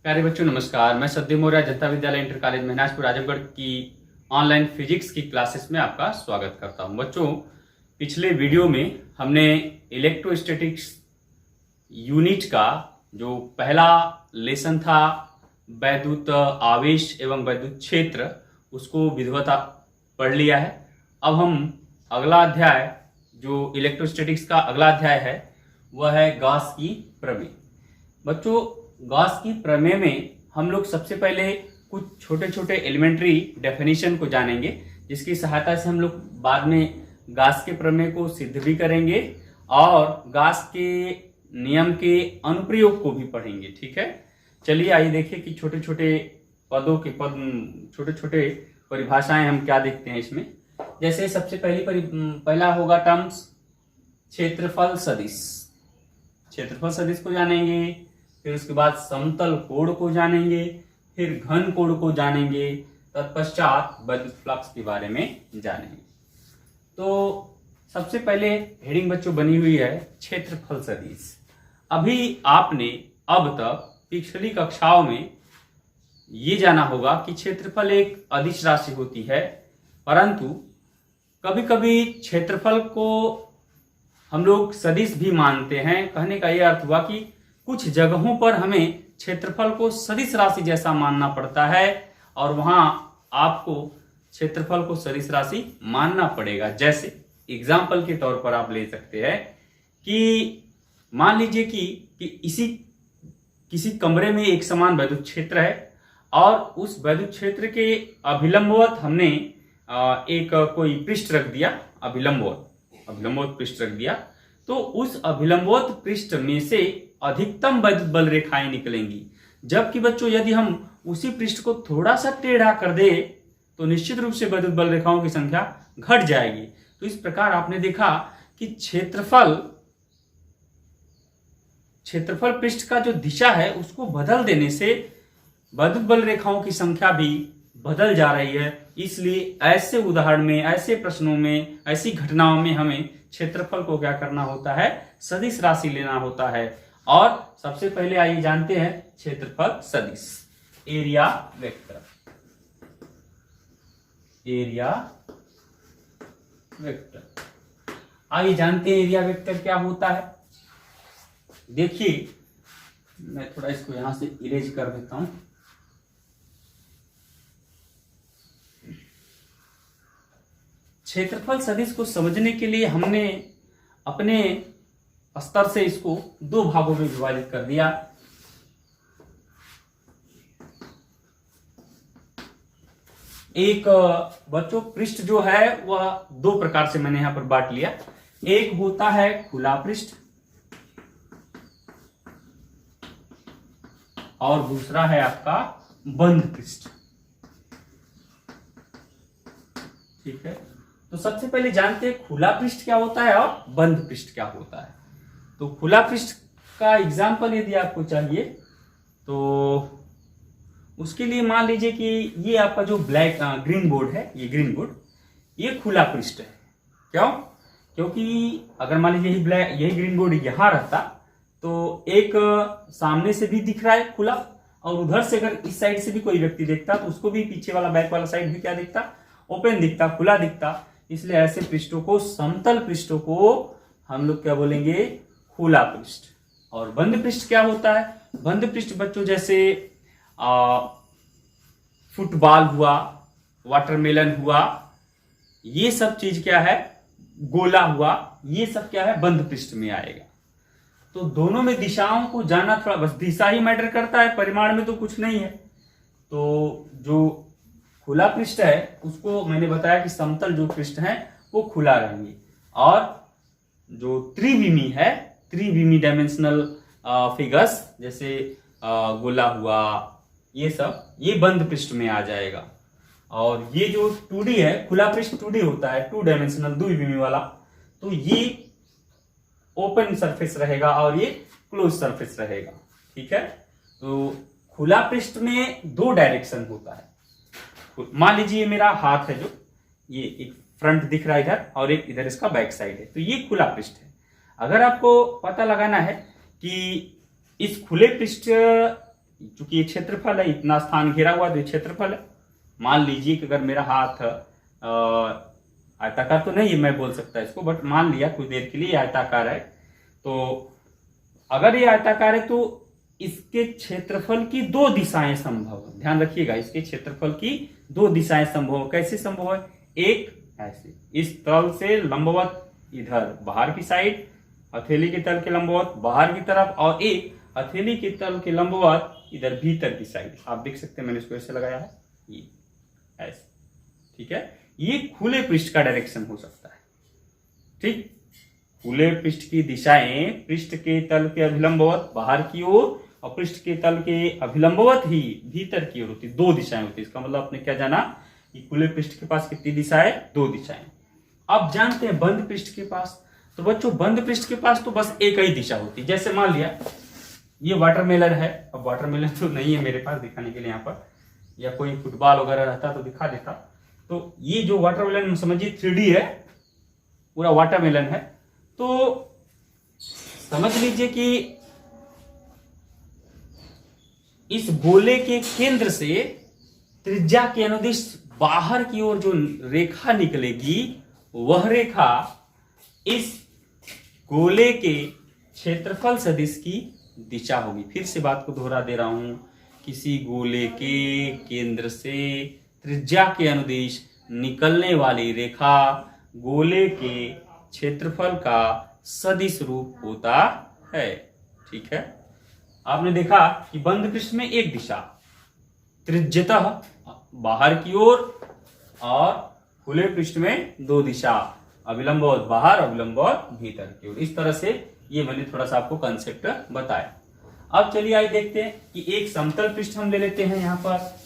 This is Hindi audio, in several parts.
प्यारे बच्चों नमस्कार। मैं सत्यदेव मौर्य जनता विद्यालय इंटर कॉलेज महनाजपुर आजमगढ़ की ऑनलाइन फिजिक्स की क्लासेस में आपका स्वागत करता हूं। बच्चों, पिछले वीडियो में हमने इलेक्ट्रोस्टैटिक्स यूनिट का जो पहला लेसन था वैद्युत आवेश एवं वैद्युत क्षेत्र, उसको विधिवत पढ़ लिया है। अब हम अगला अध्याय जो इलेक्ट्रोस्टैटिक्स का अगला अध्याय है वह है गॉस की प्रमेय। बच्चों, गॉस की प्रमेय में हम लोग सबसे पहले कुछ छोटे छोटे एलिमेंट्री डेफिनेशन को जानेंगे, जिसकी सहायता से हम लोग बाद में गॉस के प्रमेय को सिद्ध भी करेंगे और गॉस के नियम के अनुप्रयोग को भी पढ़ेंगे। ठीक है, चलिए आइए देखिए कि छोटे छोटे पदों के छोटे छोटे परिभाषाएं हम क्या देखते हैं इसमें। जैसे सबसे पहला होगा टर्म्स क्षेत्रफल सदिश। क्षेत्रफल सदिश को जानेंगे, फिर उसके बाद समतल कोण को जानेंगे, फिर घन कोण को जानेंगे, तत्पश्चात वैद्युत फ्लक्स के बारे में जानेंगे। तो सबसे पहले हेडिंग बच्चों बनी हुई है क्षेत्रफल सदिश। अभी आपने अब तक पिछली कक्षाओं में ये जाना होगा कि क्षेत्रफल एक अदिश राशि होती है, परंतु कभी कभी क्षेत्रफल को हम लोग सदिश भी मानते हैं। कहने का यह अर्थ हुआ कि कुछ जगहों पर हमें क्षेत्रफल को सदिश राशि जैसा मानना पड़ता है और वहां आपको क्षेत्रफल को सदिश राशि मानना पड़ेगा। जैसे एग्जाम्पल के तौर पर आप ले सकते हैं कि मान लीजिए कि किसी कमरे में एक समान वैद्युत क्षेत्र है और उस वैद्युत क्षेत्र के अभिलंबवत हमने एक कोई पृष्ठ रख दिया, अभिलंबवत पृष्ठ रख दिया। तो उस अभिलंबवत पृष्ठ में से अधिकतम वैद्युत बल रेखाएं निकलेंगी, जबकि बच्चों यदि हम उसी पृष्ठ को थोड़ा सा टेढ़ा कर दे तो निश्चित रूप से वैद्युत बल रेखाओं की संख्या घट जाएगी। तो इस प्रकार आपने देखा कि क्षेत्रफल पृष्ठ का जो दिशा है उसको बदल देने से वैद्युत बल रेखाओं की संख्या भी बदल जा रही है। इसलिए ऐसे उदाहरण में, ऐसे प्रश्नों में, ऐसी घटनाओं में हमें क्षेत्रफल को क्या करना होता है, सदिश राशि लेना होता है। और सबसे पहले आइए जानते हैं क्षेत्रफल सदिश, एरिया वेक्टर। आइए जानते हैं एरिया वेक्टर क्या होता है। देखिए, मैं थोड़ा इसको यहां से इरेज कर देता हूं। क्षेत्रफल सदिश को समझने के लिए हमने अपने स्तर से इसको दो भागों में विभाजित कर दिया। एक बच्चों पृष्ठ जो है वह दो प्रकार से मैंने यहां पर बांट लिया। एक होता है खुला पृष्ठ और दूसरा है आपका बंद पृष्ठ। ठीक है, तो सबसे पहले जानते हैं खुला पृष्ठ क्या होता है और बंद पृष्ठ क्या होता है। तो खुला पृष्ठ का एग्जाम्पल यदि आपको चाहिए तो उसके लिए मान लीजिए कि ये आपका जो ग्रीन बोर्ड है, ये खुला पृष्ठ है। क्यों? क्योंकि अगर मान लीजिए यही ग्रीन बोर्ड यहां रहता तो एक सामने से भी दिख रहा है खुला, और उधर से अगर इस साइड से भी कोई व्यक्ति देखता तो उसको भी पीछे वाला बैक वाला साइड भी क्या दिखता, ओपन दिखता, खुला दिखता। इसलिए ऐसे पृष्ठों को, समतल पृष्ठों को हम लोग क्या बोलेंगे, खुला पृष्ठ। और बंद पृष्ठ क्या होता है? बंद पृष्ठ बच्चों जैसे फुटबॉल हुआ, वाटरमेलन हुआ, ये सब चीज क्या है, गोला हुआ, ये सब क्या है, बंद पृष्ठ में आएगा। तो दोनों में दिशाओं को जानना, थोड़ा बस दिशा ही मैटर करता है, परिमाण में तो कुछ नहीं है। तो जो खुला पृष्ठ है उसको मैंने बताया कि समतल जो पृष्ठ है वो खुला रहेंगे, और जो त्रिविमी डायमेंशनल फिगर्स जैसे गोला हुआ, ये सब ये बंद पृष्ठ में आ जाएगा। और ये जो 2D है, खुला पृष्ठ 2D होता है, 2 डायमेंशनल, द्विविमी वाला, तो ये ओपन सरफेस रहेगा और ये क्लोज सरफेस रहेगा। ठीक है, तो खुला पृष्ठ में दो डायरेक्शन होता है। मान लीजिए मेरा हाथ है, जो ये एक फ्रंट दिख रहा है इधर और एक इधर इसका बैक साइड है, तो ये खुला पृष्ठ है। अगर आपको पता लगाना है कि इस खुले पृष्ठ चूंकि ये क्षेत्रफल है, इतना स्थान घेरा हुआ तो ये क्षेत्रफल है। मान लीजिए कि अगर मेरा हाथ आयताकार तो नहीं है, मैं बोल सकता इसको, बट मान लिया कुछ देर के लिए आयताकार है, तो अगर ये आयताकार है तो इसके क्षेत्रफल की दो दिशाएं संभव है। ध्यान रखिएगा, इसके क्षेत्रफल की दो दिशाएं संभव है। कैसे संभव है? एक ऐसे, इस तल से लंबवत इधर बाहर की साइड, हथेली के तल के लंबवत बाहर की तरफ, और एक हथेली के तल के लंबवत इधर भीतर की साइड। आप देख सकते हैं मैंने इसको ऐसे लगाया है, ये ऐसे, ठीक है। ये खुले पृष्ठ का डायरेक्शन हो सकता है, ठीक। खुले पृष्ठ की दिशाएं पृष्ठ के तल के अभिलंबवत बाहर की ओर और पृष्ठ के तल के अभिलंबवत ही भीतर की ओर होती, दो दिशाएं होती। इसका मतलब आपने क्या जाना कि खुले पृष्ठ के पास कितनी दिशाएं? दो दिशाएं। अब जानते हैं बंद पृष्ठ के पास, तो बच्चों बंद पृष्ठ के पास तो बस एक ही दिशा होती है। जैसे मान लिया ये वाटरमेलन है, अब वाटरमेलन तो नहीं है मेरे पास दिखाने के लिए यहाँ पर, या कोई फुटबॉल वगैरह रहता तो दिखा देता। तो ये जो वाटरमेलन समझिए 3D है, पूरा वाटरमेलन है। तो समझ लीजिए कि इस गोले के केंद्र से त्रिज्या के अनुदिश बाहर की ओर जो रेखा निकलेगी, वह रेखा इस गोले के क्षेत्रफल सदिश की दिशा होगी। फिर से बात को दोहरा दे रहा हूं, किसी गोले के केंद्र से त्रिज्या के अनुदिश निकलने वाली रेखा गोले के क्षेत्रफल का सदिश रूप होता है, ठीक है। आपने देखा कि बंद पृष्ठ में एक दिशा त्रिज्यतः बाहर की ओर और खुले पृष्ठ में दो दिशा, अभिलंबवत बाहर, अभिलंबवत भीतर की ओर। इस तरह से ये मैंने थोड़ा सा आपको कंसेप्ट बताया। अब चलिए आइए देखते हैं कि एक समतल पृष्ठ हम ले लेते हैं यहां पर।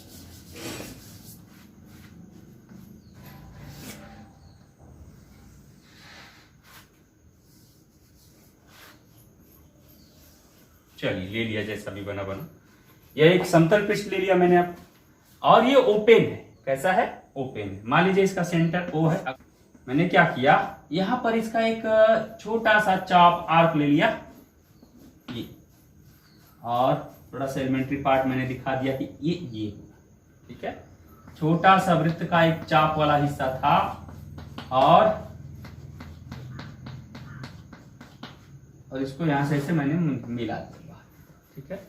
चलिए ले लिया, जैसा भी बना बना, यह एक समतल पृष्ठ ले लिया मैंने आप, और ये ओपन है। कैसा है? ओपन है। मान लीजिए इसका सेंटर O है। मैंने क्या किया, यहां पर इसका एक छोटा सा चाप आर्क ले लिया, ये, और थोड़ा सा एलिमेंट्री पार्ट मैंने दिखा दिया कि ये ठीक है, छोटा सा वृत्त का एक चाप वाला हिस्सा था, और इसको यहां से ऐसे मैंने मिला दिया, ठीक है।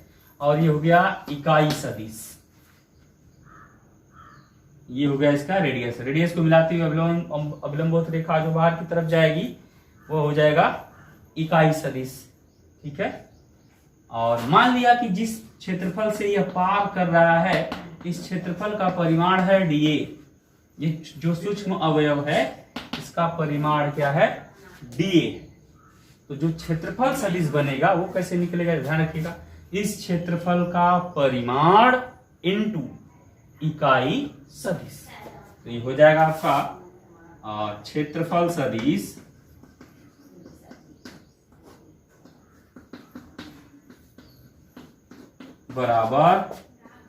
और ये हो गया इकाई सदिश, ये हो गया इसका रेडियस। रेडियस को मिलाते हुए अभिलंबवत रेखा जो बाहर की तरफ जाएगी वो हो जाएगा इकाई सदिश, ठीक है। और मान लिया कि जिस क्षेत्रफल से यह पार कर रहा है, इस क्षेत्रफल का परिमाण है dA। ये जो सूक्ष्म अवयव है इसका परिमाण क्या है? dA। तो जो क्षेत्रफल सदिश बनेगा वो कैसे निकलेगा, ध्यान रखिएगा, इस क्षेत्रफल का परिमाण इनटू इकाई सदिश। तो ये हो जाएगा आपका क्षेत्रफल सदिश बराबर,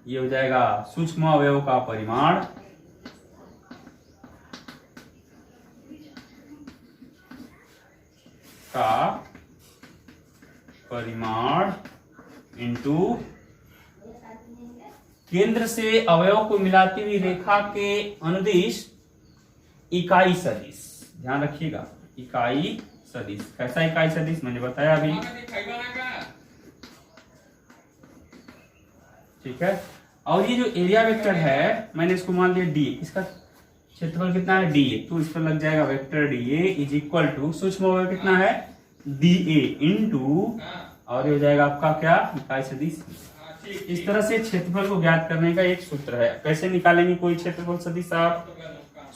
ये हो जाएगा सूक्ष्म अवयव का परिमाण का परिमाण इंटू केंद्र से अवयव को मिलाती हुई रेखा के अनुदिश इकाई सदिश। ध्यान रखिएगा, इकाई सदिश। कैसा इकाई सदिश मैंने बताया अभी, ठीक है। और ये जो एरिया वेक्टर है मैंने इसको मान लिया डी, इसका क्षेत्रफल कितना है डी, तो इस पर लग जाएगा vector D A is equal to सूक्ष्म अवयव कितना है डी ए इंटू, और ये हो जाएगा आपका क्या, इकाई सदिश। इस तरह से क्षेत्रफल को ज्ञात करने का एक सूत्र है। कैसे निकालेंगे कोई क्षेत्रफल सदिश आप?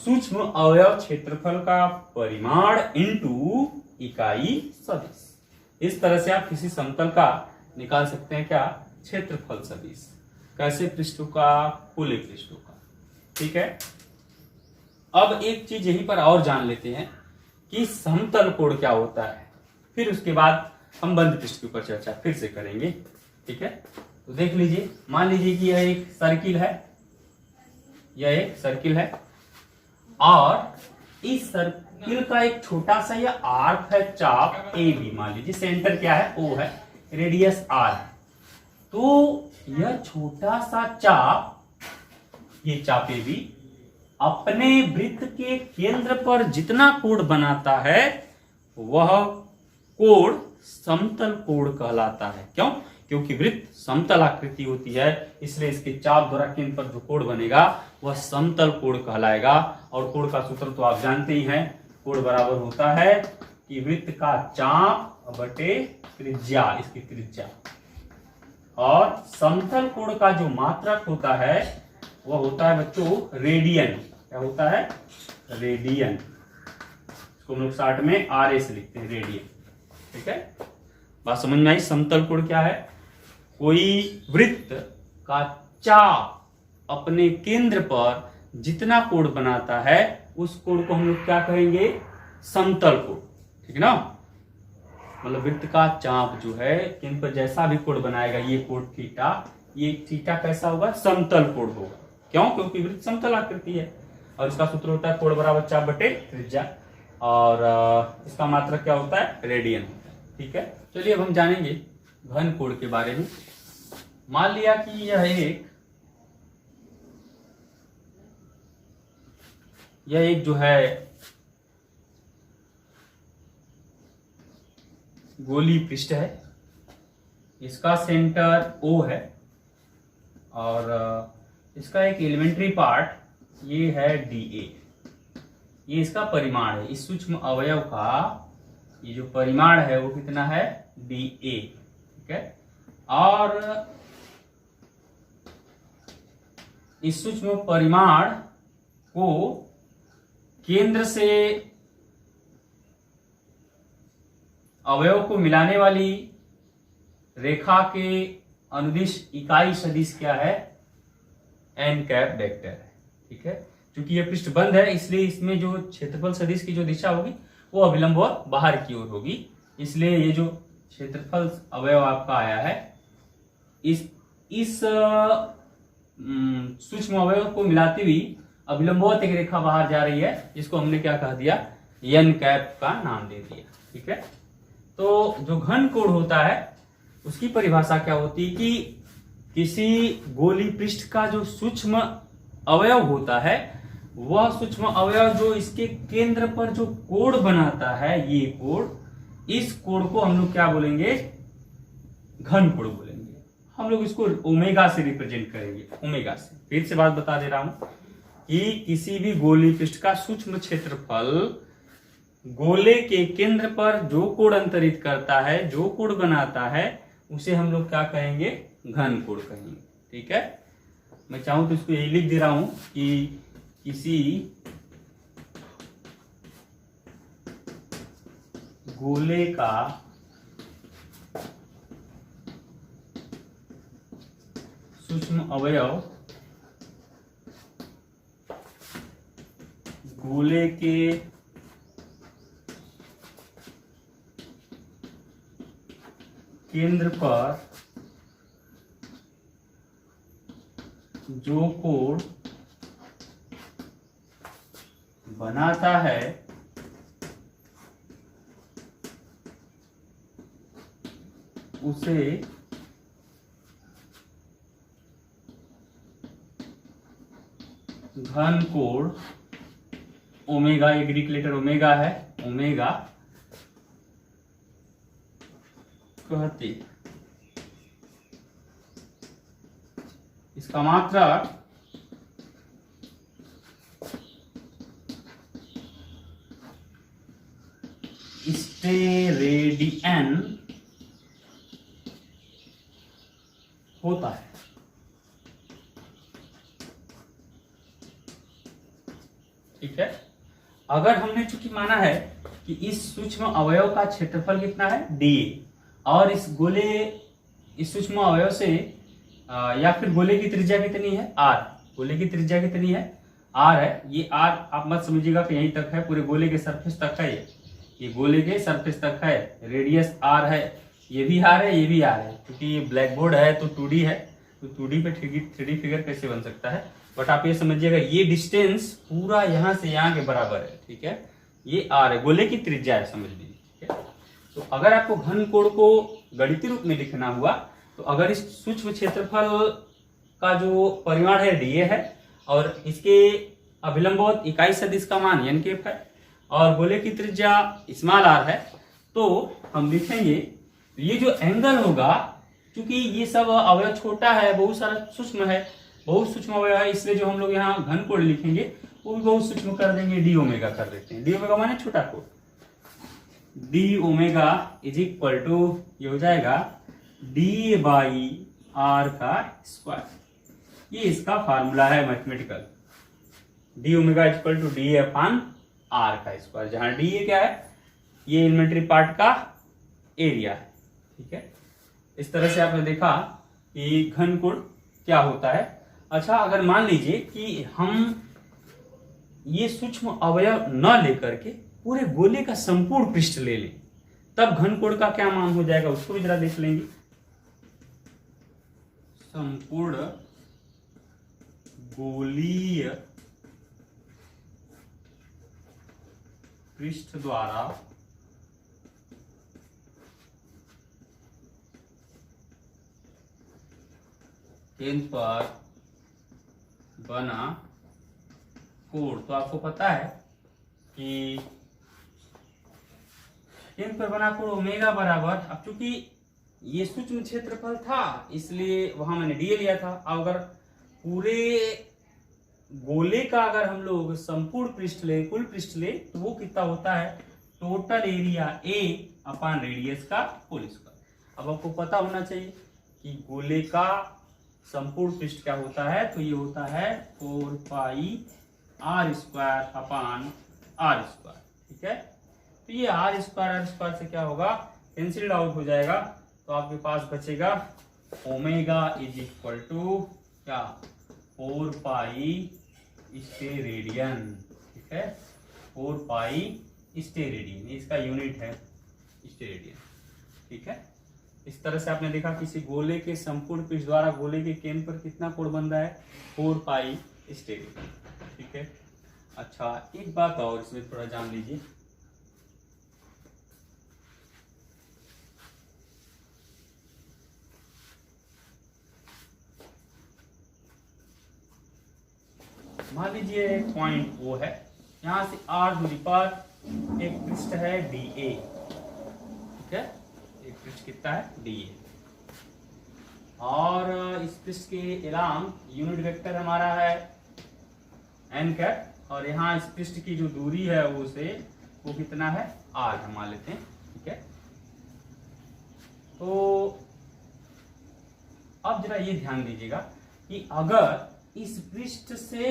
सूक्ष्म अवयव क्षेत्रफल का परिमाण इंटू इकाई सदिश। इस तरह से आप किसी समतल का निकाल सकते हैं क्या, क्षेत्रफल सदिश। कैसे? पृष्ठों का, खुले पृष्ठों का, ठीक है। अब एक चीज यहीं पर और जान लेते हैं कि समतल कोण क्या होता है, फिर उसके बाद हम बंद पृष्ठ के ऊपर चर्चा फिर से करेंगे, ठीक है। तो देख लीजिए, मान लीजिए कि यह एक सर्किल है, यह एक सर्किल है, और इस सर्किल का एक छोटा सा यह आर्क है, चाप ए बी। मान लीजिए सेंटर क्या है, O है, रेडियस R है। तो यह छोटा सा चाप, ये चापे भी अपने वृत्त के केंद्र पर जितना कोण बनाता है वह कोण समतल कोण कहलाता है। क्यों? क्योंकि वृत्त समतल आकृति होती है, इसलिए इसके चाप द्वारा केंद्र पर जो कोण बनेगा वह समतल कोण कहलाएगा। और कोण का सूत्र तो आप जानते ही हैं, कोण बराबर होता है कि वृत्त का चाप बटे त्रिज्या, इसकी त्रिज्या। और समतल कोण का जो मात्रक होता है वह होता है बच्चों रेडियन। क्या होता है? रेडियन। इसको हम लोग शॉर्ट में RS लिखते हैं, रेडियन। ठीक है, बात समझ में आई? समतल कोण क्या है? कोई वृत्त का चाप अपने केंद्र पर जितना कोण बनाता है उस कोण को हम लोग क्या कहेंगे? समतल कोण। ठीक है ना? मतलब वृत्त का चाप जो है केंद्र पर जैसा भी कोण बनाएगा, ये कोण थीटा, ये थीटा कैसा होगा? समतल कोण होगा। क्यों? क्योंकि वृत्त समतल आकृति है और इसका सूत्र होता है कोण बराबर चाप बटे त्रिज्या, और इसका मात्रक क्या होता है? रेडियन। ठीक है, चलिए अब हम जानेंगे घन कोण के बारे में। मान लिया कि यह एक जो है गोली पृष्ठ है, इसका सेंटर O है और इसका एक एलिमेंट्री पार्ट ये है DA। ये इसका परिमाण है, इस सूक्ष्म अवयव का ये जो परिमाण है वो कितना है? DA। ठीक है, और इस सूक्ष्म परिमाण को केंद्र से अवयव को मिलाने वाली रेखा के अनुदिश इकाई सदिश क्या है? n कैप वेक्टर है। ठीक है, क्योंकि यह पृष्ठ बंद है इसलिए इसमें जो क्षेत्रफल सदिश की जो दिशा होगी वो अभिलंब और बाहर की ओर होगी, इसलिए ये जो क्षेत्रफल अवयव आपका आया है इस सूक्ष्म अवयव को मिलाती हुई अभिलंबवत एक रेखा बाहर जा रही है, जिसको हमने क्या कह दिया? n कैप का नाम दे दिया। ठीक है, तो जो घन कोण होता है उसकी परिभाषा क्या होती है कि किसी गोली पृष्ठ का जो सूक्ष्म अवयव होता है वह सूक्ष्म अवयव जो इसके केंद्र पर जो कोण बनाता है, ये कोण, इस कोण को हम लोग क्या बोलेंगे? घन कोण बोलेंगे। हम लोग इसको ओमेगा से रिप्रेजेंट करेंगे, ओमेगा से। फिर से बात बता दे रहा हूं कि किसी भी गोली पृष्ठ का सूक्ष्म क्षेत्रफल गोले के केंद्र पर जो कोण अंतरित करता है, जो कोण बनाता है, उसे हम लोग क्या कहेंगे? घन कोण कहेंगे। ठीक है, मैं चाहूं तो इसको यही लिख दे रहा हूं कि किसी गोले का सूक्ष्म अवयव गोले के केंद्र पर जो कोण बनाता है उसे घन कोण, ओमेगा, ये ग्रीक लेटर ओमेगा है, ओमेगा कहते हैं। इसका मात्रक स्टेरेडियन होता है। ठीक है, अगर हमने चूंकि माना है कि इस सूक्ष्म अवयव का क्षेत्रफल कितना है? DA, और इस सूक्ष्म अवयव से या फिर गोले की त्रिज्या कितनी है? R। गोले की त्रिज्या कितनी है? R है। ये R आप मत समझिएगा कि यहीं तक है, पूरे गोले के सरफेस तक है। ये गोले के सरफेस तक है, रेडियस R है, ये भी R है, ये भी R है। क्योंकि ये ब्लैक बोर्ड है तो 2D है, तो 2D पे 3D फिगर कैसे बन सकता है? बट आप ये समझिएगा ये डिस्टेंस पूरा यहाँ से यहाँ के बराबर है। ठीक है, ये R है, गोले की त्रिज्या है, समझ लीजिए। ठीक है, तो अगर आपको घन कोण को गणितीय रूप में लिखना हुआ तो अगर इस सूक्ष्म क्षेत्रफल का जो परिमाण है डीए है और इसके अभिलंबवत इकाई सदिश का मान एन कैप है और गोले की त्रिज्या स्मॉल आर है, तो हम लिखेंगे ये जो एंगल होगा, क्योंकि ये सब अवयव छोटा है, बहुत सारा सूक्ष्म है, बहुत सूक्ष्म अवयव है, इसलिए जो हम लोग यहाँ घन कोण लिखेंगे वो भी बहुत सूक्ष्म कर देंगे, डी ओमेगा कर देते हैं। डी ओमेगा माने छोटा कोण, D omega is equal to ये हो जाएगा डी बाई आर का स्क्वायर। ये इसका फार्मूला है mathematical, D omega is equal to D upon R का स्क्वायर, जहां डी क्या है, ये एलिमेंट्री पार्ट का एरिया है। ठीक है, इस तरह से आपने देखा कि घन कोण क्या होता है। अच्छा, अगर मान लीजिए कि हम ये सूक्ष्म अवयव न लेकर के पूरे गोले का संपूर्ण पृष्ठ ले लें, तब घन कोण का क्या मान हो जाएगा, उसको भी जरा देख लेंगे। संपूर्ण गोलीय पृष्ठ द्वारा केंद्र पर बना कोण, तो आपको पता है कि केंद्र पर बना कोण ओमेगा बराबर, अब चूंकि ये सूक्ष्म क्षेत्रफल था इसलिए वहां मैंने डी लिया था। अब अगर पूरे गोले का अगर हम लोग संपूर्ण पृष्ठ ले, कुल पृष्ठ ले, तो वो कितना होता है, total area A upon radius का होल स्क्वायर। अब आपको पता होना चाहिए कि गोले का संपूर्ण पृष्ठ क्या होता है, तो ये होता है 4 pi r square upon r square. ठीक है, तो ये आर स्क्वायर से क्या होगा, कैंसिल्ड आउट हो जाएगा, तो आपके पास बचेगा ओमेगा इज इक्वल टू क्या, 4 पाई स्टेरेडियन। ठीक है, 4 पाई स्टेरेडियन, इसका यूनिट है स्टेरेडियन। ठीक है, इस तरह से आपने देखा किसी गोले के संपूर्ण पृष्ठ द्वारा गोले के केंद्र पर कितना कोण बन रहा है, 4 पाई स्टेरेडियन। ठीक है, अच्छा एक बात और इसमें थोड़ा जान लीजिए, मान लीजिए पॉइंट वो है, यहां से आर दूरी पर एक पृष्ठ है डी ए। ठीक है, एक पृष्ठ कितना है डी ए, और इस पृष्ठ के एलाम यूनिट वेक्टर हमारा है एन कैप, और यहाँ इस पृष्ठ की जो दूरी है वो कितना है, आर हम मान लेते हैं। ठीक है, तो अब जरा ये ध्यान दीजिएगा कि अगर इस पृष्ठ से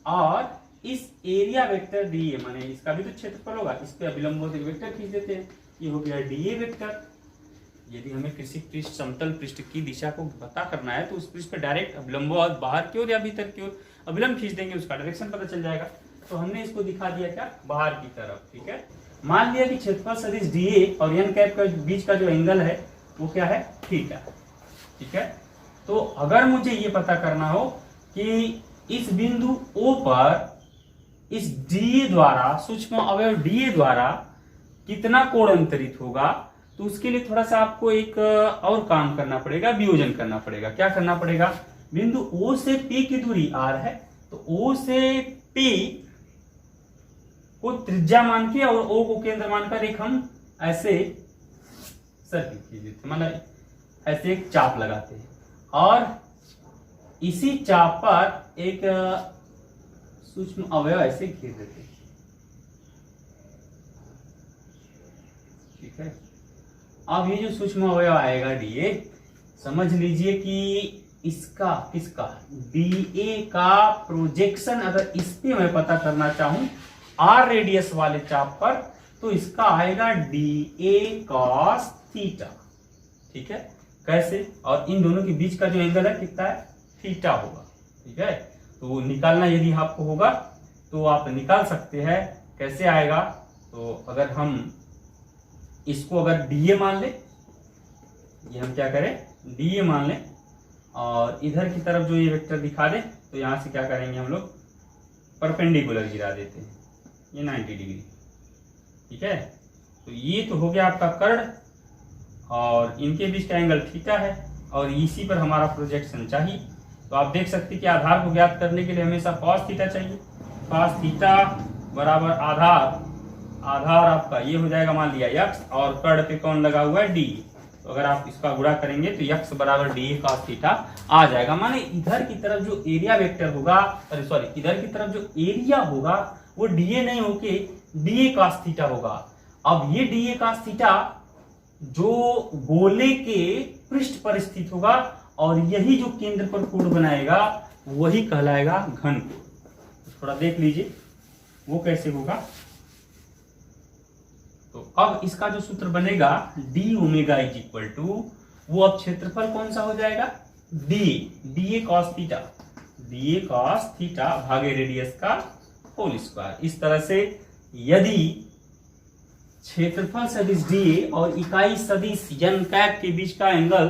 और इस एरिया वेक्टर डी ए, माने इसका भी तो क्षेत्रफल होगा, इस पे अभिलंब एक वेक्टर खींच देते हैं, ये हो गया डी ए वेक्टर। यदि हमें किसी पृष्ठ समतल पृष्ठ की दिशा को पता करना है तो उस पृष्ठ पे डायरेक्ट अभिलंब और बाहर की ओर या भीतर की ओर अभिलंब खींच देंगे, उसका डायरेक्शन पता चल जाएगा। तो हमने इसको दिखा दिया क्या, बाहर की तरफ। ठीक है, मान लिया कि क्षेत्रफल सदिश डी ए और एन कैप के बीच का जो एंगल है वो क्या है, थीटा। ठीक है, तो अगर मुझे ये पता करना हो कि इस बिंदु O पर इस DA द्वारा, सूक्ष्म अवयव DA द्वारा कितना कोण अंतरित होगा, तो उसके लिए थोड़ा सा आपको एक और काम करना पड़ेगा, वियोजन करना पड़ेगा। क्या करना पड़ेगा, बिंदु O से P की दूरी R है, तो O से P को त्रिज्या मान के और O को केंद्र मानकर एक हम ऐसे सर्किल कीजिए, मतलब ऐसे एक चाप लगाते हैं और इसी चाप पर एक सूक्ष्म अवयव ऐसे घेर देते हैं। ठीक है, अब ये जो सूक्ष्म अवयव आएगा डीए, समझ लीजिए कि इसका किसका, डीए का प्रोजेक्शन अगर इस पे मैं पता करना चाहूं आर रेडियस वाले चाप पर, तो इसका आएगा डीए कॉस थीटा। ठीक है, कैसे, और इन दोनों के बीच का जो एंगल है कितना है, थीटा होगा। ठीक है, तो निकालना यदि आपको होगा तो आप निकाल सकते हैं। कैसे आएगा, तो अगर हम इसको अगर डीए मान ले, ये हम क्या करें, डीए मान लें, और इधर की तरफ जो ये वेक्टर दिखा दे, तो यहां से क्या करेंगे हम लोग, परपेंडिकुलर गिरा देते हैं, ये 90 डिग्री। ठीक है, तो ये तो हो गया आपका कर्ण, और इनके बीच का एंगल थीटा है और इसी पर हमारा प्रोजेक्शन चाहिए। तो आप देख सकते हैं कि आधार को ज्ञात करने के लिए हमेशा cos थीटा चाहिए। cos थीटा बराबर आधार, आधार आपका ये हो जाएगा मान लिया x और कर्ण पे कौन लगा हुआ है d। तो अगर आप इसका गुणा करेंगे तो x बराबर डी ए cos थीटा आ जाएगा। माने इधर की तरफ जो एरिया वेक्टर होगा, सॉरी इधर की तरफ जो एरिया होगा वो डी ए नहीं होके डी ए cos थीटा होगा। अब ये डी ए cos थीटा जो गोले के पृष्ठ पर स्थित होगा और यही जो केंद्र पर कोण बनाएगा वही कहलाएगा घन कोण। थोड़ा देख लीजिए वो कैसे होगा। तो अब इसका जो सूत्र बनेगा D omega is equal to, वो अब क्षेत्रफल कौन सा हो जाएगा, D A cos theta, D A cos theta भागे रेडियस का होल स्क्वायर। इस तरह से यदि क्षेत्रफल सदिश डी ए और इकाई सदिश n कैप के बीच का एंगल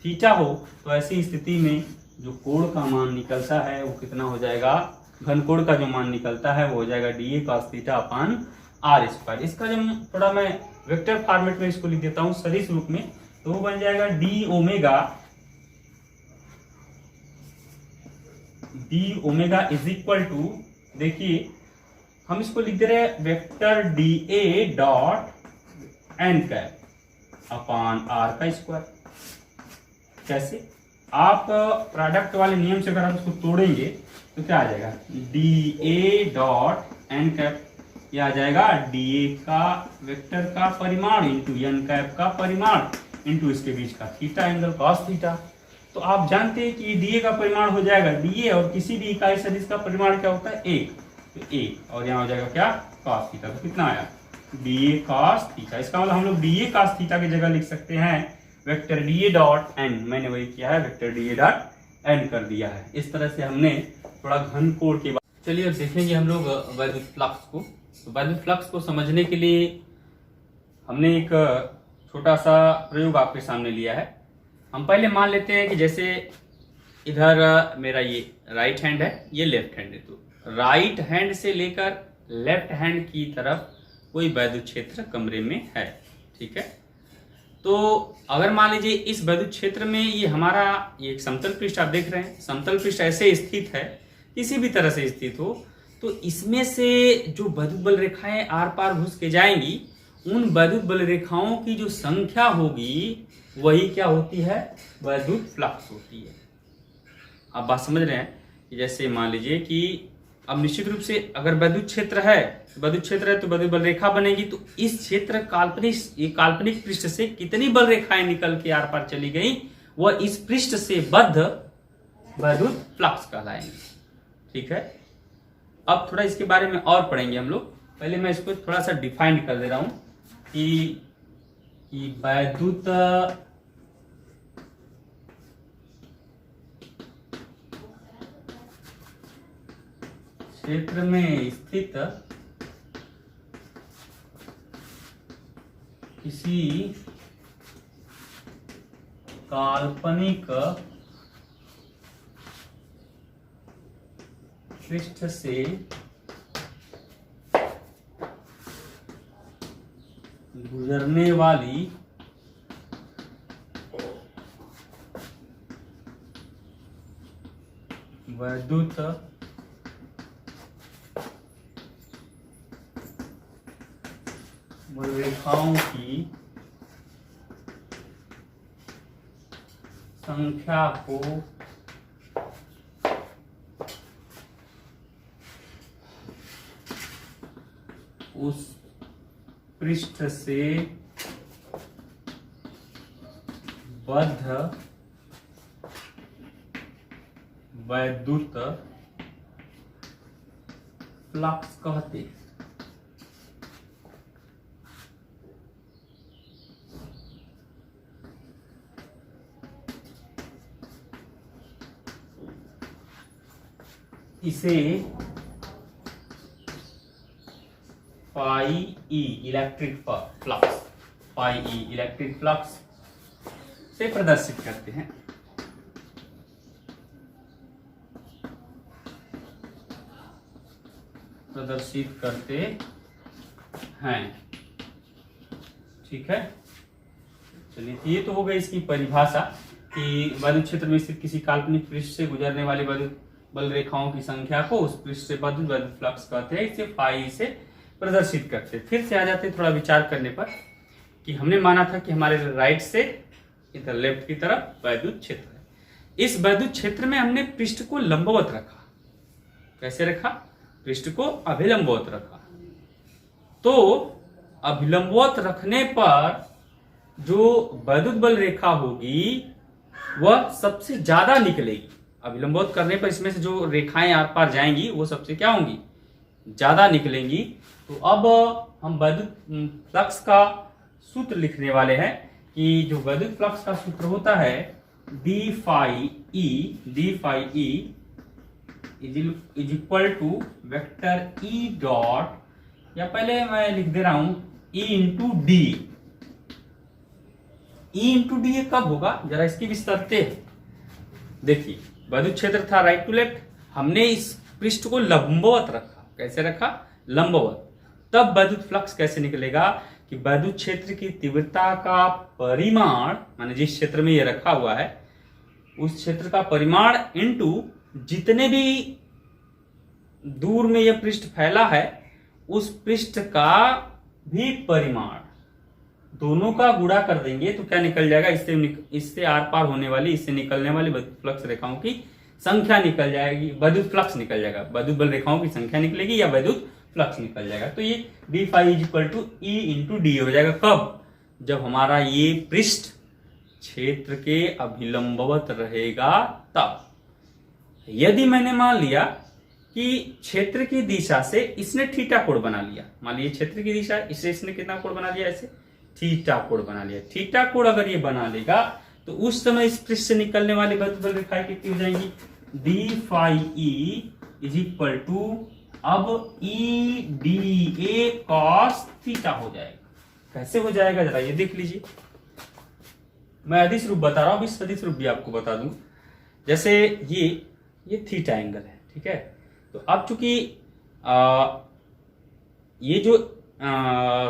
थीटा हो तो ऐसी स्थिति में जो कोण का मान निकलता है वो कितना हो जाएगा, घन कोण का जो मान निकलता है वो हो जाएगा D A cos theta upon R square. इसका जब थोड़ा मैं वेक्टर फॉर्मेट में इसको लिख देता हूं सदिश रूप में, तो वो बन जाएगा D omega is equal to, देखिए हम इसको लिख दे रहे हैं vector D A dot N cap upon R का स्क्वायर। कैसे, आप प्रोडक्ट वाले नियम से अगर आप इसको तोड़ेंगे तो क्या आ जाएगा, D A dot N cap, यह आ जाएगा डी ए का वेक्टर का परिमाण इंटू एन कैप का परिमाण इंटू इसके बीच का थीटा एंगल cos थीटा। तो आप जानते हैं कि डी ए का परिमाण हो जाएगा डी ए और किसी भी इकाई सदिश का परिमाण क्या होता है, एक, तो एक, और यहाँ हो जाएगा क्या, cos थीटा। तो कितना आया, डी ए cos थीटा। इसका मतलब हम लोग डी ए cos थीटा की जगह लिख सकते हैं vector D A dot N, मैंने वही किया है, vector D A dot N कर दिया है। इस तरह से हमने थोड़ा घन कोण के बाद, चलिए अब देखेंगे हम लोग वैद्युत फ्लक्स को। तो वैद्युत फ्लक्स को समझने के लिए हमने एक छोटा सा प्रयोग आपके सामने लिया है। हम पहले मान लेते हैं कि जैसे इधर मेरा ये राइट हैंड है, ये लेफ्ट हैंड है, तो राइट हैंड से लेकर लेफ्ट हैंड की तरफ कोई वैद्युत क्षेत्र कमरे में है, ठीक है। तो अगर मान लीजिए इस वैद्युत क्षेत्र में ये हमारा ये एक समतल पृष्ठ आप देख रहे हैं, समतल पृष्ठ ऐसे स्थित है, किसी भी तरह से स्थित हो, तो इसमें से जो वैद्युत बल रेखाएं आर पार घुस के जाएंगी, उन वैद्युत बल रेखाओं की जो संख्या होगी वही क्या होती है, वैद्युत फ्लक्स होती है। आप बात समझ रहे हैं कि जैसे मान लीजिए कि अब निश्चित रूप से अगर वैद्युत क्षेत्र है तो वैद्युत बल रेखा बनेगी, तो इस क्षेत्र काल्पनिक पृष्ठ से कितनी बल रेखाएं निकल के आर पार चली गई वह इस पृष्ठ से बद्ध वैद्युत फ्लक्स कहलाएंगे, ठीक है। अब थोड़ा इसके बारे में और पढ़ेंगे हम लोग। पहले मैं इसको थोड़ा सा डिफाइन कर दे रहा हूं कि वैद्युत क्षेत्र में स्थित किसी काल्पनिक पृष्ठ से गुजरने वाली वैद्युत बल रेखाओं की संख्या को उस पृष्ठ से बद्ध वैद्युत फ्लक्स कहते। इसे phi E electric flux, phi E electric flux से प्रदर्शित करते हैं। ठीक है। चलिए, ये तो हो गई इसकी परिभाषा कि विद्युत क्षेत्र में स्थित किसी काल्पनिक पृष्ठ से गुजरने वाली विद्युत बल रेखाओं की संख्या को उस पृष्ठ से विद्युत फ्लक्स कहते हैं। इसे फाई से प्रदर्शित करते हैं। फिर से आ जाते हैं थोड़ा विचार करने पर कि हमने माना था कि हमारे राइट से इधर लेफ्ट की तरफ विद्युत क्षेत्र है। इस विद्युत क्षेत्र में हमने पृष्ठ को लंबवत रखा। कैसे रखा? पृष्ठ को अभिलंबवत रखा। तो अभिलंबवत रखने पर जो विद्युत बल रेखा होगी वह सबसे ज्यादा निकलेगी। अभिलंबवत करने पर इसमें से जो रेखाएं आर पार जाएंगी वो सबसे क्या होंगी? ज्यादा निकलेंगी। तो अब हम विद्युत फ्लक्स का सूत्र लिखने वाले हैं कि जो विद्युत फ्लक्स का सूत्र होता है D phi E is equal to vector E dot, या पहले मैं लिख दे रहा हूं E into D. E into D ये कब होगा? जरा इसकी विस्तरते देखिए। विद्युत क्षेत्र था राइट टू लेफ्ट, हमने इस पृष्ठ को लंबवत रखा। कैसे रखा? लंबवत। तब विद्युत फ्लक्स कैसे निकलेगा कि विद्युत क्षेत्र की तीव्रता का परिमाण, माने जिस क्षेत्र में ये रखा हुआ है उस क्षेत्र का परिमाण इंटू जितने भी दूर में यह पृष्ठ फैला है उस पृष्ठ का भी परिमाण, दोनों का गुणा कर देंगे तो क्या निकल जाएगा? इससे आर पार होने वाली, इससे निकलने वाली विद्युत फ्लक्स रेखाओं की संख्या निकल जाएगी। विद्युत फ्लक्स निकल जाएगा, विद्युत बल रेखाओं की संख्या निकलेगी या विद्युत फ्लक्स निकल जाएगा। तो ये D phi is equal to E into D हो जाएगा। कब? जब हमारा ये पृष्ठ क्षेत्र के अभिलंबवत रहेगा तब। यदि मैंने मान लिया कि क्षेत्र की दिशा से इसने थीटा कोण बना लिया, मान लीजिए क्षेत्र की दिशा इससे इसने कितना कोण बना लिया? ऐसे थीटा कोण बना लिया। थीटा कोण अगर ये बना लेगा तो उस समय इस पृष्ठ से निकलने वाली विद्युत बल रेखाएं कितनी हो जाएंगी? D phi E is equal to अब E D A cos theta हो जाएगा। कैसे हो जाएगा जरा ये देख लीजिए। मैं अदिश रूप बता रहा हूं, इस सदिश रूप भी आपको बता दूं। जैसे ये थीटा एंगल है, ठीक है। तो अब चूंकि ये जो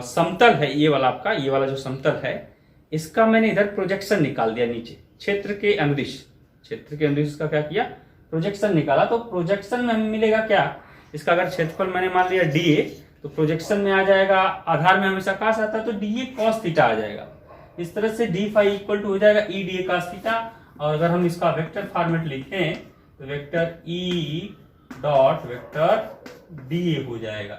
समतल है, ये वाला आपका, ये वाला जो समतल है इसका मैंने इधर प्रोजेक्शन निकाल दिया नीचे क्षेत्र के अनुदिश। क्षेत्र के अनुदिश का क्या किया? प्रोजेक्शन निकाला। तो प्रोजेक्शन में हमें मिलेगा क्या? इसका अगर क्षेत्रफल मैंने मान लिया डी ए, तो प्रोजेक्शन में आ जाएगा, आधार में हमेशा कास आता है तो डी ए कॉस थीटा आ जाएगा। इस तरह से डी फाई इक्वल टू हो जाएगा ई डी ए कॉस थीटा। और अगर हम इसका वेक्टर फॉर्मेट लिखें तो vector E dot vector D ए हो जाएगा।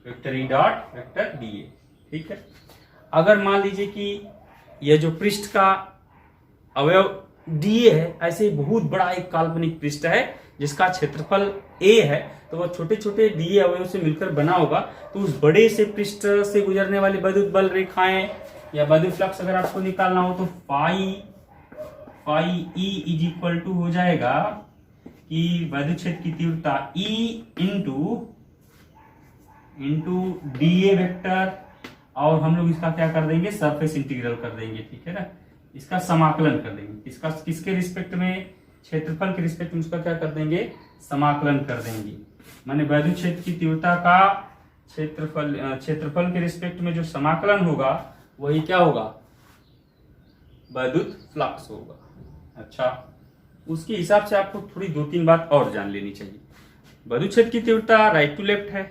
Vector E dot vector D ए, ठीक है। अगर मान लीजिए कि यह जो पृष्ठ का अवयव डी ए है, ऐसे ही बहुत बड़ा एक काल्पनिक पृष्ठ है जिसका क्षेत्रफल ए है, तो वह छोटे छोटे डी ए अवयव से मिलकर बना होगा। तो उस बड़े से पृष्ठ से गुजरने वाली विद्युत बल रेखाएं या विद्युत फ्लक्स अगर आपको निकालना हो तो phi E is equal to हो जाएगा कि विद्युत क्षेत्र की तीव्रता E into D A vector, और हम लोग इसका क्या कर देंगे? सरफेस इंटीग्रल कर देंगे, ठीक है ना। इसका समाकलन कर देंगे। इसका किसके रिस्पेक्ट में? क्षेत्रफल के रिस्पेक्ट में उसका क्या कर देंगे? समाकलन कर देंगे। माने विद्युत क्षेत्र की तीव्रता का क्षेत्रफल के रिस्पेक्ट में जो समाकलन होगा वही क्या होगा? विद्युत फ्लक्स होगा। अच्छा, उसके हिसाब से आपको थोड़ी 2-3 बात और जान लेनी चाहिए। विद्युत क्षेत्र की तीव्रता राइट टू लेफ्ट है,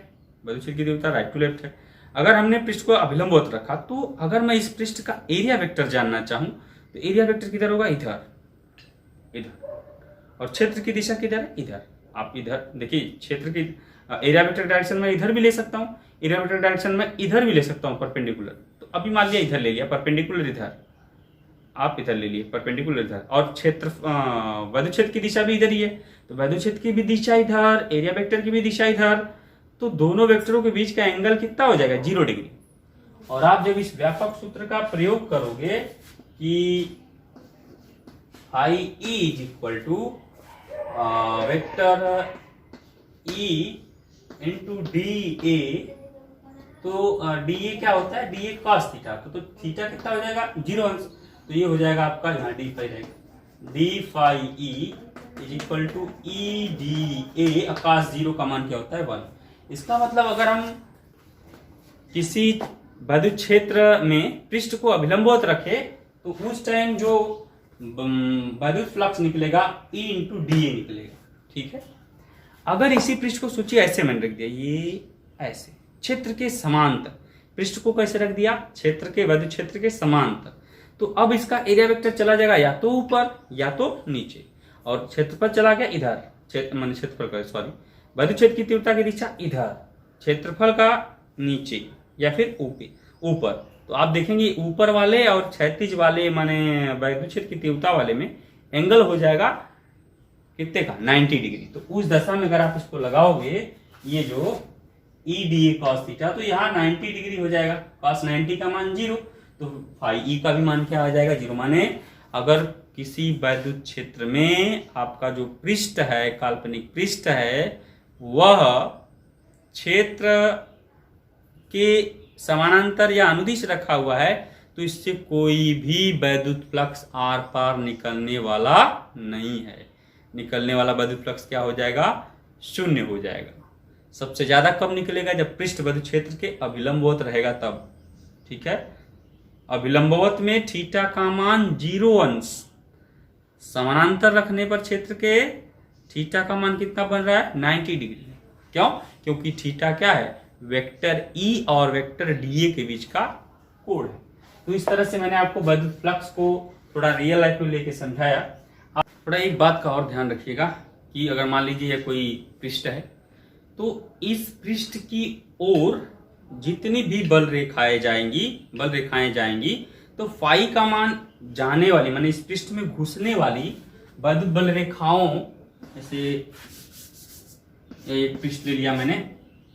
विद्युत क्षेत्र की तीव्रता राइट टू लेफ्ट है। अगर हमने पृष्ठ को अभिलंबवत रखा तो अगर मैं इस पृष्ठ का एरिया वेक्टर जानना चाहूं तो एरिया वेक्टर किधर होगा? इधर। और क्षेत्र की दिशा किधर है? इधर। आप इधर देखिए, क्षेत्र की एरिया वेक्टर डायरेक्शन में इधर भी ले सकता हूं, एरिया वेक्टर डायरेक्शन में इधर भी ले सकता हूं, परपेंडिकुलर। तो अभी मान लिया इधर ले लिया, परपेंडिकुलर इधर, आप इधर ले लिए, परपेंडिकुलर इधर, और क्षेत्र विद्युत क्षेत्र की दिशा भी इधर ही है, तो विद्युत क्षेत्र की भी दिशा इधर, एरिया वेक्टर की भी दिशा इधर। तो दोनों वेक्टरों के बीच का एंगल कितना हो जाएगा? 0 डिग्री। और आप जब इस व्यापक सूत्र का प्रयोग करोगे कि phi E is equal to vector E into D A, तो डी ए क्या होता है? D A cos theta. तो थीटा कितना हो जाएगा? 0 अंश। तो ये हो जाएगा आपका, यहाँ डी फाई रहेगा, D phi E is equal to E D A. आकाश 0 का मान क्या होता है? 1। इसका मतलब अगर हम किसी विद्युत क्षेत्र में पृष्ठ को अभिलंबवत रखे तो उस टाइम जो वैद्युत फ्लक्स निकलेगा E इंटू डी ए निकलेगा। ठीक है, अगर इसी पृष्ठ को सोचिए ऐसे मैंने रख दिया, ये ऐसे क्षेत्र के समांतर, पृष्ठ को कैसे रख दिया, क्षेत्र के वैद्युत क्षेत्र के समांतर, तो अब इसका एरिया वेक्टर चला जाएगा या तो ऊपर या तो नीचे, और क्षेत्रफल चला गया इधर, क्षेत्रफल का सॉरी वैद्युत क्षेत्र की तीव्रता की दिशा इधर, क्षेत्रफल का नीचे या फिर ऊपर। तो आप देखेंगे ऊपर वाले और क्षैतिज वाले माने वैद्युत क्षेत्र की तीव्रता वाले में एंगल हो जाएगा कितने का, 90 डिग्री। तो उस दशा में अगर आप इसको लगाओगे, ये जो ई डी ए कॉस थीटा, तो यहाँ 90 डिग्री हो जाएगा, कॉस 90 का मान 0, तो फाई ई का भी मान क्या आ जाएगा 0। माने अगर किसी वैद्युत क्षेत्र में आपका जो पृष्ठ है, काल्पनिक पृष्ठ है, वह क्षेत्र के समानांतर या अनुदिश रखा हुआ है, तो इससे कोई भी वैद्युत फ्लक्स आर पार निकलने वाला नहीं है। निकलने वाला वैद्युत फ्लक्स क्या हो जाएगा, शून्य हो जाएगा। सबसे ज्यादा कब निकलेगा, जब पृष्ठ वैद्युत क्षेत्र के अभिलंबवत रहेगा तब। ठीक है, अभिलंबवत में थीटा का मान 0 अंश, समानांतर रखने पर क्षेत्र के थीटा का मान कितना बन रहा है, 90 डिग्री। क्यों, क्योंकि थीटा क्या है, वेक्टर ई और वेक्टर डी ए के बीच का कोण है। तो इस तरह से मैंने आपको वैद्युत फ्लक्स को थोड़ा रियल लाइफ में लेके समझाया। आप थोड़ा एक बात का और ध्यान रखिएगा कि अगर मान लीजिए यह कोई पृष्ठ है, तो इस पृष्ठ की ओर जितनी भी बल रेखाएं जाएंगी, तो फाई का मान जाने वाली माने इस पृष्ठ में घुसने वाली वैद्युत बल रेखाओं, जैसे एक पृष्ठ ले लिया मैंने,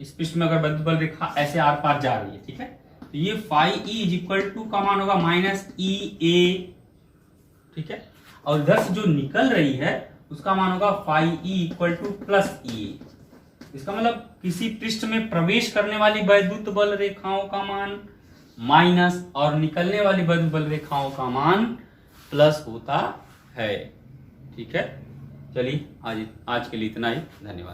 इस पृष्ठ में अगर वैद्युत बल रेखा ऐसे आर पार जा रही है, ठीक है, तो ये phi E is equal to का मान होगा माइनस ई ए। ठीक है, और इधर से जो निकल रही है उसका मान होगा phi E equal to plus E. इसका मतलब किसी पृष्ठ में प्रवेश करने वाली वैद्युत बल रेखाओं का मान माइनस और निकलने वाली वैद्युत बल रेखाओं का मान प्लस होता है। ठीक है, चलिए आज के लिए इतना ही, धन्यवाद।